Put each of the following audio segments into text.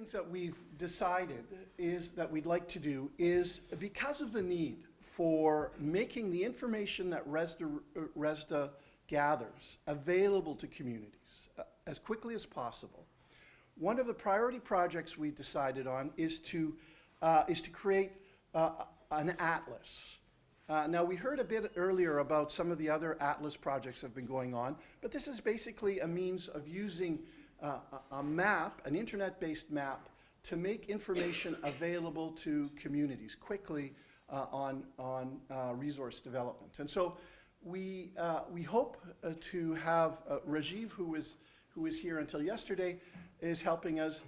things that we've decided is that we'd like to do is, because of the need for making the information that ReSDA gathers available to communities as quickly as possible, one of the priority projects we decided on is to create an atlas. Now, we heard a bit earlier about some of the other atlas projects that have been going on, but this is basically a means of using a map, an internet-based map, to make information available to communities quickly on resource development. And so we hope to have Rajiv, who was here until yesterday, is helping us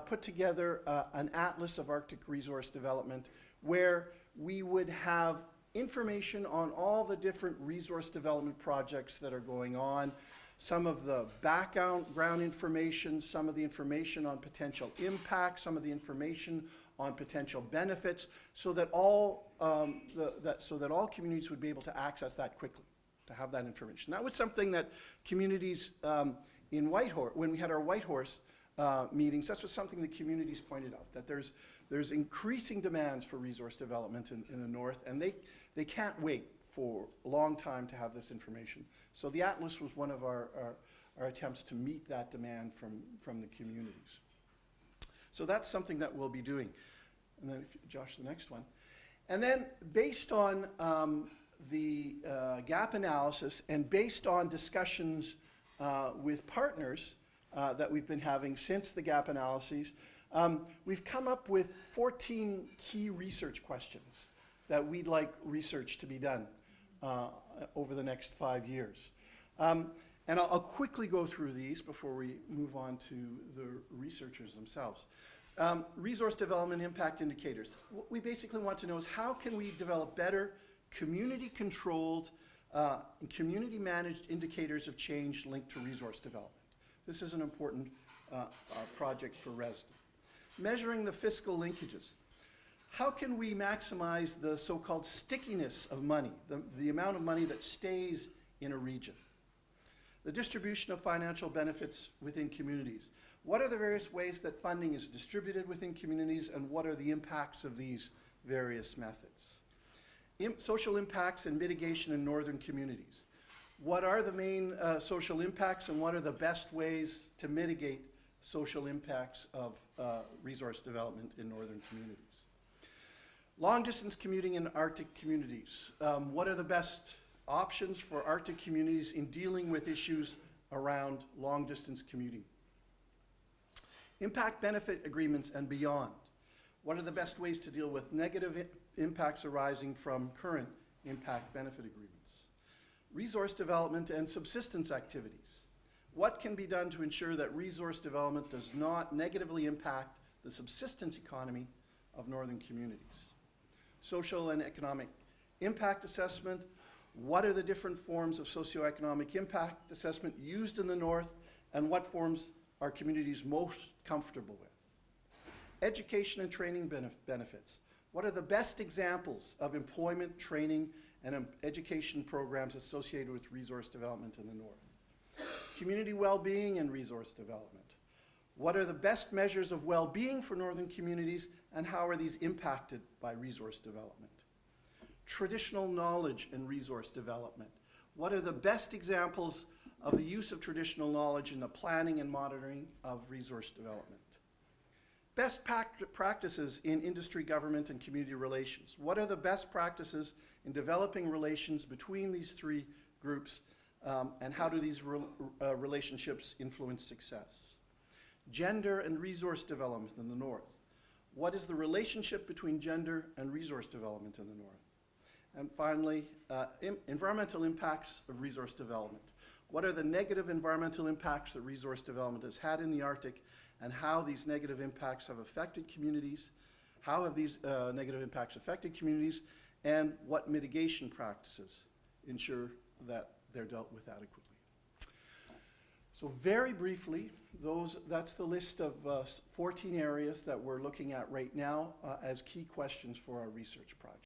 put together an atlas of Arctic resource development where we would have information on all the different resource development projects that are going on, some of the background information, some of the information on potential impact, some of the information on potential benefits, so that all communities would be able to access that quickly, to have that information. That was something that communities in Whitehorse, when we had our Whitehorse meetings, that's something that communities pointed out, that there's increasing demands for resource development in the north, and they can't wait for a long time to have this information. So the Atlas was one of our attempts to meet that demand from the communities. So that's something that we'll be doing. And then, Josh, the next one. And then, based on the gap analysis and based on discussions with partners that we've been having since the gap analyses, we've come up with 14 key research questions that we'd like research to be done over the next 5 years. And I'll quickly go through these before we move on to the researchers themselves. Resource development impact indicators. What we basically want to know is, how can we develop better community-controlled and community-managed indicators of change linked to resource development? This is an important project for ReSDA. Measuring the fiscal linkages. How can we maximize the so-called stickiness of money, the amount of money that stays in a region? The distribution of financial benefits within communities. What are the various ways that funding is distributed within communities, and what are the impacts of these various methods? Social impacts and mitigation in northern communities. What are the main social impacts, and what are the best ways to mitigate social impacts of resource development in northern communities? Long-distance commuting in Arctic communities. What are the best options for Arctic communities in dealing with issues around long-distance commuting? Impact benefit agreements and beyond. What are the best ways to deal with negative impacts arising from current impact benefit agreements? Resource development and subsistence activities. What can be done to ensure that resource development does not negatively impact the subsistence economy of northern communities? Social and economic impact assessment. What are the different forms of socioeconomic impact assessment used in the north, and what forms are communities most comfortable with? Education and training benefits. What are the best examples of employment, training, and education programs associated with resource development in the north? Community well-being and resource development. What are the best measures of well-being for northern communities, and how are these impacted by resource development? Traditional knowledge and resource development. What are the best examples of the use of traditional knowledge in the planning and monitoring of resource development? Best practices in industry, government, and community relations. What are the best practices in developing relations between these three groups, and how do these relationships influence success? Gender and resource development in the north. What is the relationship between gender and resource development in the north? And finally, environmental impacts of resource development. What are the negative environmental impacts that resource development has had in the Arctic, and how these negative impacts have affected communities? How have these negative impacts affected communities, and what mitigation practices ensure that they're dealt with adequately? So very briefly, that's the list of 14 areas that we're looking at right now as key questions for our research project.